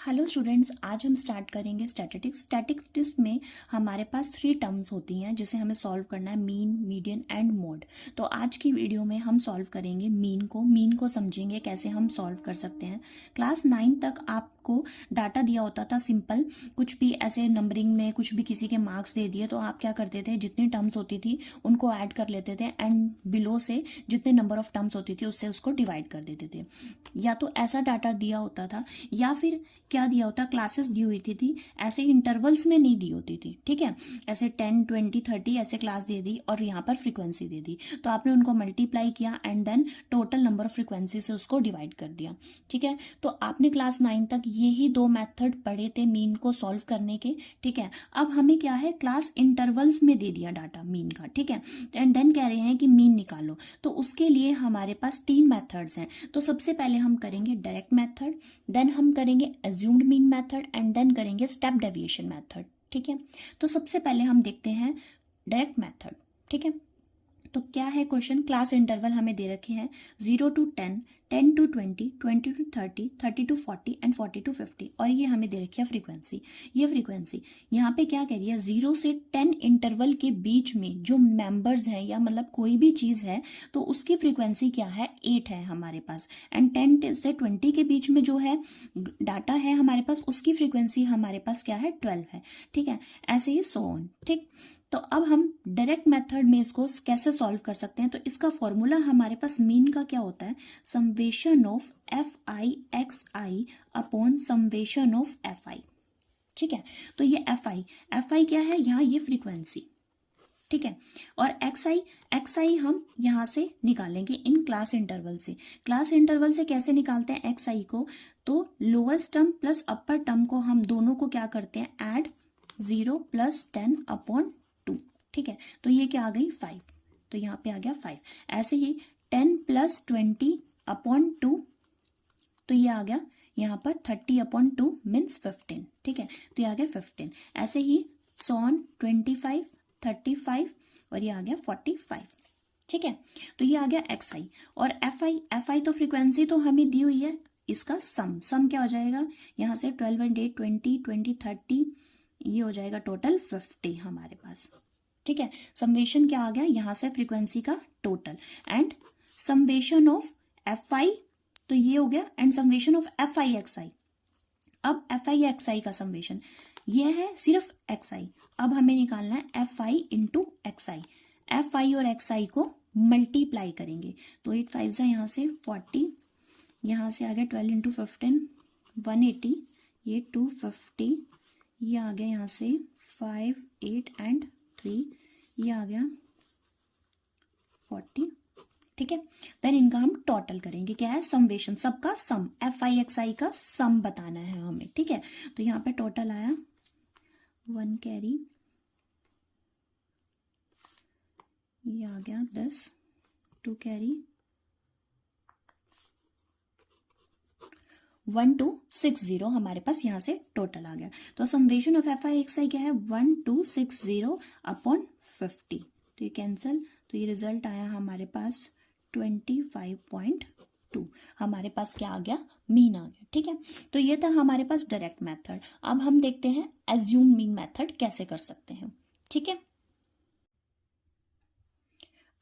Hello students, आज हम start करेंगे स्टैटिस्टिक्स। स्टैटिस्टिक्स में हमारे पास 3 टर्म्स होती हैं जिसे हमें सॉल्व करना है, मीन, मीडियन एंड मोड। तो आज की वीडियो में हम सॉल्व करेंगे मीन को समझेंगे कैसे हम सॉल्व कर सकते हैं। क्लास 9 तक आपको डाटा दिया होता था सिंपल, कुछ भी ऐसे नंबरिंग में कुछ भी किसी के मार्क्स दे दिए तो आप क्या करते थे, जितनी टर्म्स होती थी उनको ऐड कर लेते थे एंड बिलो से जितने नंबर ऑफ टर्म्स होती थी उससे उसको डिवाइड कर देते थे। या तो ऐसा डाटा दिया होता था या फिर क्या दिया होता, क्लासेस दी हुई थी ऐसे इंटरवल्स में नहीं दी होती थी। ठीक है, ऐसे 10, 20, 30 ऐसे क्लास दे दी और यहाँ पर फ्रीक्वेंसी दे दी, तो आपने उनको मल्टीप्लाई किया and then total number of frequency से उसको डिवाइड कर दिया। ठीक है, तो आपने क्लास 9 तक यही 2 मेथड पढ़े थे मीन को सॉल्व करने के। ठीक है, अब हमें क्या है, क्लास इंटरवल्स में दे दिया डाटा मीन का। ठीक है, एंड देन कह रहे हैं कि मीन निकालो, तो उसके लिए हमारे पास 3 मेथड्स हैं। तो सबसे पहले हम करेंगे डायरेक्ट मेथड, देन हम करेंगे assumed mean method and then करेंगे स्टेप डेविएशन मेथड। ठीक है, तो सबसे पहले हम देखते हैं डायरेक्ट मेथड। ठीक है, तो क्या है क्वेश्चन, क्लास इंटरवल हमें दे रखे हैं 0 to 10, 10 to 20, 20 to 30, 30 to 40 and 40 to 50, और ये हमें दे रखी है फ्रीक्वेंसी। ये फ्रीक्वेंसी यहाँ पे क्या कह रही है, 0 से 10 इंटरवल के बीच में जो मेंबर्स हैं या मतलब कोई भी चीज़ है तो उसकी फ्रीक्वेंसी क्या है, 8 है हमारे पास। एंड 10 से 20 के बीच में जो है डाटा है हमारे पास, उसकी फ्रीक्वेंसी हमारे पास क्या है, 12 है। ठीक है, ऐसे ही सो ऑन। ठीक, तो अब हम डायरेक्ट मेथड में इसको कैसे सॉल्व कर सकते हैं। तो इसका फॉर्मूला हमारे पास मीन का क्या होता है, summation of F I X I upon summation of F I. ठीक है, तो ये एफ आई क्या है, यहाँ ये फ्रीक्वेंसी। ठीक है, और एक्स आई हम यहाँ से निकालेंगे इन क्लास इंटरवल से। क्लास इंटरवल से कैसे निकालते हैं एक्स आई को, तो लोएस्ट टर्म प्लस अपर टर्म को हम दोनों को क्या करते हैं, ऐड 0 + 10 अपॉन 2। ठीक है, तो ये क्या आ गई, 5, तो यहाँ पे आ गया 5। ऐसे ही 10 + 20 अपॉन 2, तो ये आ गया यहाँ पर 30 अपॉन 2 मीन्स 15। ठीक है, तो ये आ गया 15। ऐसे ही सॉन 25, 35 और ये आ गया 45। ठीक है, तो ये आ गया एक्स आई। और एफ आई तो फ्रीक्वेंसी तो हमें दी हुई है, इसका सम क्या हो जाएगा, यहाँ से 12 एंड 8 20, 20 30, ये हो जाएगा टोटल 50 हमारे पास। ठीक है, समेशन क्या आ गया, यहाँ से फ्रीक्वेंसी का total and summation of F I, तो ये हो गया, and summation of F I X I. अब एफ आई एक्स आई का समेशन ये है सिर्फ एक्स आई, अब हमें निकालना है F I into x I. F I और एक्स आई को मल्टीप्लाई करेंगे, तो 8 5 यहाँ से 40, यहाँ से आ गया 12 इंटू 15 180, ये 250, ये आ गया यहाँ से 5 8 एंड 3, ये आ गया 40। ठीक है, देन इनका हम टोटल करेंगे, क्या है, समेशन, सबका सम, एफ आई एक्स आई का सम बताना है हमें। ठीक है, तो यहाँ पे टोटल आया 1 कैरी, ये आ गया 10, 2 कैरी 1260 हमारे पास यहाँ से टोटल आ गया। तो summation of F I X I क्या है, 1260 अपॉन 50, तो ये कैंसिल, तो ये रिजल्ट आया हमारे पास 25.2, हमारे पास क्या आ गया, मीन आ गया। ठीक है, तो ये था हमारे पास डायरेक्ट मेथड। अब हम देखते हैं एज्यूम मीन मेथड कैसे कर सकते हैं। ठीक है,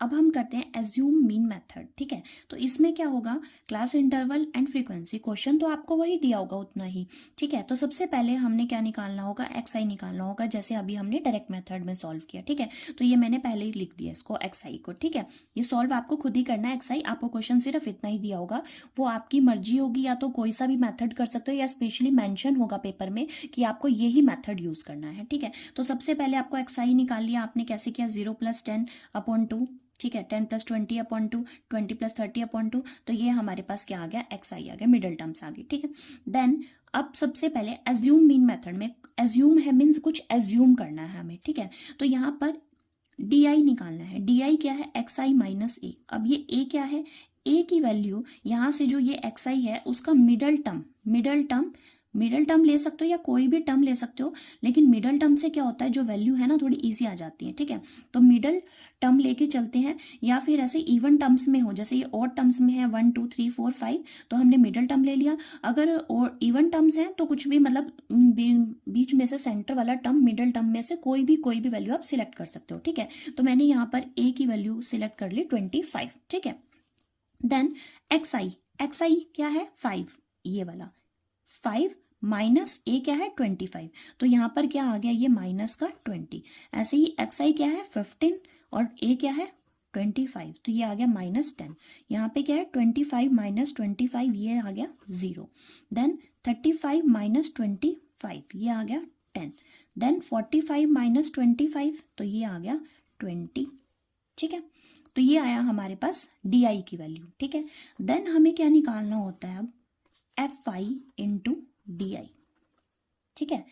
अब हम करते हैं एज्यूम मीन मेथड। ठीक है, तो इसमें क्या होगा, class interval and frequency, question तो आपको वही दिया होगा उतना ही। ठीक है, तो सबसे पहले हमने क्या निकालना होगा, एक्स आई निकालना होगा, जैसे अभी हमने डायरेक्ट मेथड में सॉल्व किया। ठीक है, तो ये मैंने पहले ही लिख दिया इसको, एक्स आई को। ठीक है, ये सॉल्व आपको खुद ही करना है, एक्स आई आपको क्वेश्चन सिर्फ इतना ही दिया होगा, वो आपकी मर्जी होगी, या तो कोई सा भी मेथड कर सकते हो या स्पेशली मेंशन होगा पेपर में कि आपको यही मेथड यूज करना है। ठीक है, तो सबसे पहले आपको एक्स आई निकाल लिया आपने, कैसे किया, 0 + 10 अपॉन 2। ठीक है, 10 + 20 अपॉन 2, 20 + 30 अपॉन 2, तो ये हमारे पास क्या आ गया, एक्स आई आ गया, मिडल टर्म्स आ गई। ठीक है, देन अब सबसे पहले एज्यूम मीन मेथड में, एज्यूम है मीन्स कुछ एज्यूम करना है हमें। ठीक है, तो यहाँ पर डी आई निकालना है, डी आई क्या है, एक्स आई माइनस ए। अब ये ए क्या है, ए की वैल्यू यहाँ से जो ये एक्स आई है उसका मिडल टर्म मिडल टर्म ले सकते हो या कोई भी टर्म ले सकते हो, लेकिन मिडल टर्म से क्या होता है, जो वैल्यू है ना थोड़ी इजी आ जाती है, ठीक है। तो मिडल टर्म लेके चलते हैं, या फिर ऐसे इवन टर्म्स में हो, जैसे ये ऑड टर्म्स में है 1 2 3 4 5, तो हमने मिडल टर्म ले लिया। अगर और इवन टर्म्स हैं तो कुछ भी मतलब बीच में से सेंटर वाला टर्म, मिडल टर्म में से कोई भी वैल्यू आप सिलेक्ट कर सकते हो, ठीक है। तो मैंने यहाँ पर ए की वैल्यू सिलेक्ट कर ली 25, ठीक है। देन एक्स आई क्या है 5, ये वाला 5 माइनस ए क्या है 25, तो यहाँ पर क्या आ गया ये माइनस का 20। ऐसे ही एक्स आई क्या है 15 और ए क्या है 25, तो ये आ गया -10। यहाँ पे क्या है 25 माइनस 25, ये आ गया 0। देन 35 माइनस 25, ये आ गया 10। देन 45 माइनस 25, तो ये आ गया 20, ठीक है। तो ये आया हमारे पास डी आई की वैल्यू, ठीक है। देन हमें क्या निकालना होता है अब, F I into D I, ठीक है।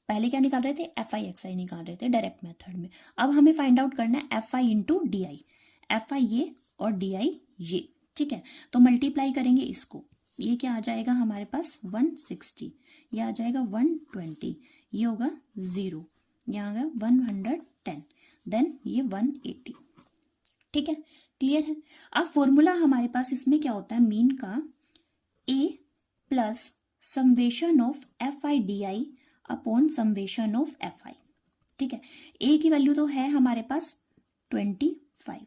पहले क्या निकाल रहे थे, एफ आई एक्स आई निकाल रहे थे डायरेक्ट मेथड में। अब हमें फाइंड आउट करना है F I into D I, F I ये और डी आई ये, ठीक है। तो मल्टीप्लाई करेंगे इसको, ये क्या आ जाएगा हमारे पास 160, ये आ जाएगा 120, ये होगा 0, यहाँ आ गया 110, देन ये 180, ठीक है। क्लियर है। अब फॉर्मूला हमारे पास इसमें क्या होता है, मीन का A plus summation of F I D I upon summation of F I, ठीक है। ए की वैल्यू तो है हमारे पास 25,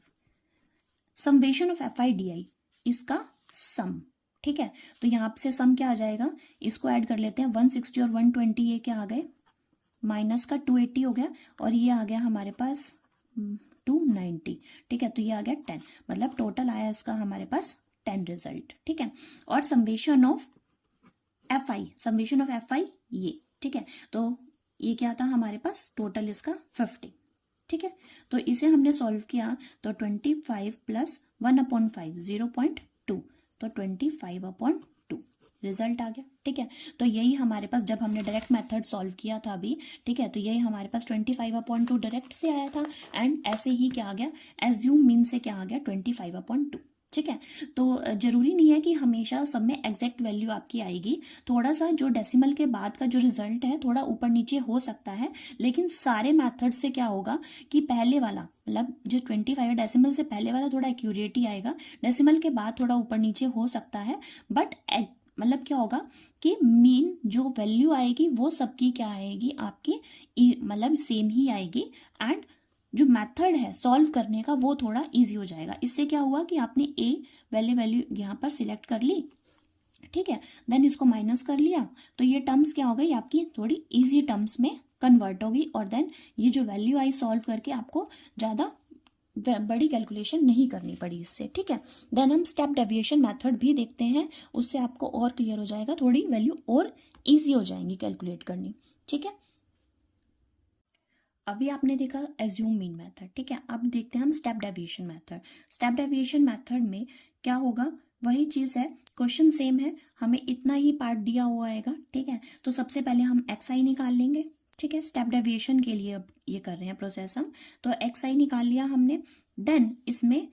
summation of F I D I इसका सम, ठीक है। तो यहाँ से सम क्या आ जाएगा, इसको ऐड कर लेते हैं, 160 और 120 ये क्या आ गए, माइनस का 280 हो गया, और ये आ गया हमारे पास 290, ठीक है। तो ये आ गया 10, मतलब टोटल आया इसका हमारे पास 10 रिजल्ट, ठीक है। और समेशन ऑफ एफ आई ये, ठीक है। तो ये क्या था हमारे पास, टोटल इसका 50, ठीक है। तो इसे हमने सॉल्व किया, तो 25 प्लस 1/5 0.2, तो 25/2 रिजल्ट आ गया, ठीक है। तो यही हमारे पास जब हमने डायरेक्ट मेथड सॉल्व किया था अभी, ठीक है, तो यही हमारे पास 25/2 डायरेक्ट से आया था, एंड ऐसे ही क्या आ गया, एज्यूम मीन से क्या आ गया 25/2, ठीक है। तो जरूरी नहीं है कि हमेशा सब में एग्जैक्ट वैल्यू आपकी आएगी, थोड़ा सा जो डेसिमल के बाद का जो रिजल्ट है थोड़ा ऊपर नीचे हो सकता है, लेकिन सारे मेथड से क्या होगा कि पहले वाला मतलब जो 25 है डेसिमल से पहले वाला थोड़ा एक्यूरेट ही आएगा, डेसिमल के बाद थोड़ा ऊपर नीचे हो सकता है, बट मतलब क्या होगा कि मीन जो वैल्यू आएगी वो सबकी क्या आएगी आपकी, मतलब सेम ही आएगी, एंड जो मेथड है सॉल्व करने का वो थोड़ा इजी हो जाएगा। इससे क्या हुआ कि आपने ए वैल्यू यहाँ पर सिलेक्ट कर ली, ठीक है, देन इसको माइनस कर लिया, तो ये टर्म्स क्या हो गई आपकी थोड़ी इजी टर्म्स में कन्वर्ट होगी, और देन ये जो वैल्यू आई सॉल्व करके आपको ज़्यादा बड़ी कैलकुलेशन नहीं करनी पड़ी इससे, ठीक है। देन हम स्टेप डेविएशन मेथड भी देखते हैं, उससे आपको और क्लियर हो जाएगा, थोड़ी वैल्यू और ईजी हो जाएंगी कैलकुलेट करनी, ठीक है। अभी आपने देखा एज्यूम मीन मेथड, ठीक है। अब देखते हैं हम step deviation method. Step deviation method में क्या होगा, वही चीज़ है, क्वेश्चन सेम है, हमें इतना ही पार्ट दिया हुआ आएगा, ठीक है। तो सबसे पहले हम एक्स आई निकाल लेंगे, ठीक है। स्टेप डेविएशन के लिए अब ये कर रहे हैं प्रोसेस हम, तो एक्स आई निकाल लिया हमने, देन इसमें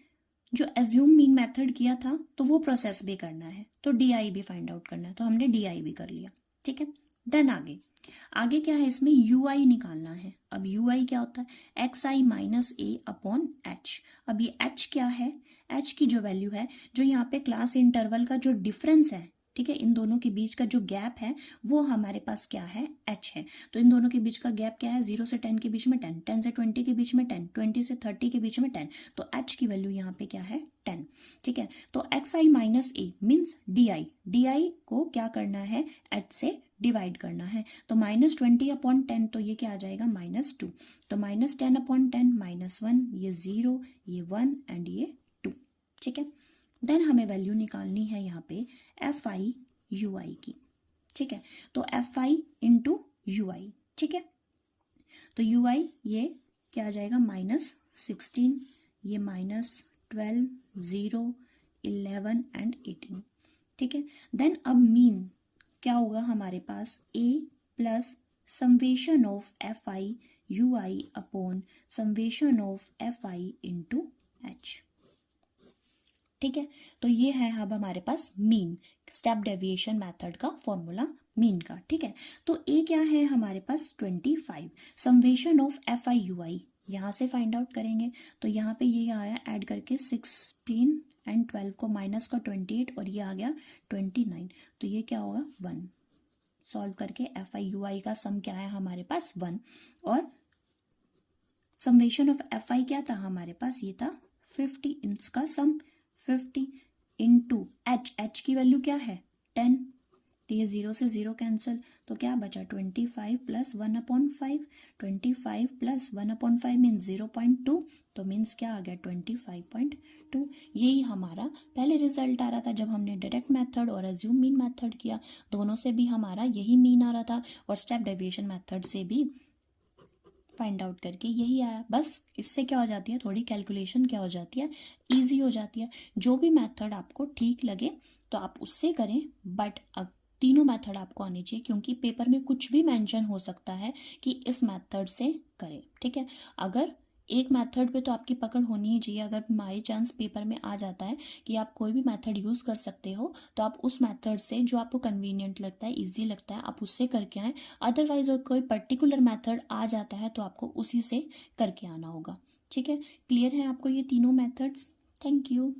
जो एज्यूम मीन मेथड किया था तो वो प्रोसेस भी करना है, तो डी आई भी फाइंड आउट करना है, तो हमने डी आई भी कर लिया, ठीक है। देन आगे क्या है, इसमें यू आई निकालना है। अब यू आई क्या होता है, एक्स आई माइनस ए अपॉन एच। अब ये एच क्या है, एच की जो वैल्यू है, जो यहाँ पे क्लास इंटरवल का जो डिफरेंस है, ठीक है, इन दोनों के बीच का जो गैप है वो हमारे पास क्या है, एच है। तो इन दोनों के बीच का गैप क्या है, 0 से 10 के बीच में 10, 10 से 20 के बीच में 10, 20 से 30 के बीच में 10, तो एच की वैल्यू यहाँ पे क्या है 10, ठीक है। तो x I minus A means D I को क्या करना है, एच से डिवाइड करना है, तो -20/10, तो ये क्या आ जाएगा -2, तो -10/10 -1, ये 0, ये 1 एंड ये 2, ठीक है। देन हमें वैल्यू निकालनी है यहाँ पे एफ आई यू आई की, ठीक है। तो एफ आई इंटू यू आई, ठीक है। तो यू आई ये क्या आ जाएगा -16, ये -12, 0, 11 एंड 18, ठीक है। देन अब मीन क्या होगा हमारे पास, A plus summation of F I U I upon summation of F I into H, ठीक है, तो ये है अब हमारे पास मीन, स्टेप डेविएशन मेथड का फॉर्मूला मीन का। ठीक है, तो ए क्या है हमारे पास 25, summation of F I U I यहाँ से फाइंड आउट करेंगे। तो यहाँ पे ये आया ऐड करके 16 एंड 12 को माइनस का 28 और ये आ गया 29, तो ये क्या होगा 1। सॉल्व करके एफ आई यू आई का सम क्या है हमारे पास 1, और समेशन ऑफ एफ आई क्या था हमारे पास, ये था 50, इसका सम 50 इंटू एच, एच की वैल्यू क्या है 10, तो ये 0 से 0 कैंसिल, तो क्या बचा 25 प्लस 1/5, 25 प्लस 1/5 मीन्स 0.2, तो मीन्स क्या आ गया 25.2। यही हमारा पहले रिजल्ट आ रहा था जब हमने डायरेक्ट मेथड और एज्यूम मीन मेथड किया, दोनों से भी हमारा यही मीन आ रहा था, और स्टेप डेविएशन मेथड से भी फाइंड आउट करके यही आया। बस इससे क्या हो जाती है, थोड़ी कैलकुलेशन क्या हो जाती है, ईजी हो जाती है। जो भी मेथड आपको ठीक लगे तो आप उससे करें, बट तीनों मेथड आपको आनी चाहिए, क्योंकि पेपर में कुछ भी मेंशन हो सकता है कि इस मेथड से करें। ठीक है, अगर एक मेथड पे तो आपकी पकड़ होनी ही चाहिए। अगर बाई चांस पेपर में आ जाता है कि आप कोई भी मेथड यूज़ कर सकते हो, तो आप उस मेथड से जो आपको कन्वीनियंट लगता है, इजी लगता है, आप उससे करके आएँ। अदरवाइज अगर कोई पर्टिकुलर मेथड आ जाता है तो आपको उसी से करके आना होगा। ठीक है, क्लियर है आपको ये तीनों मेथड्स? Thank you.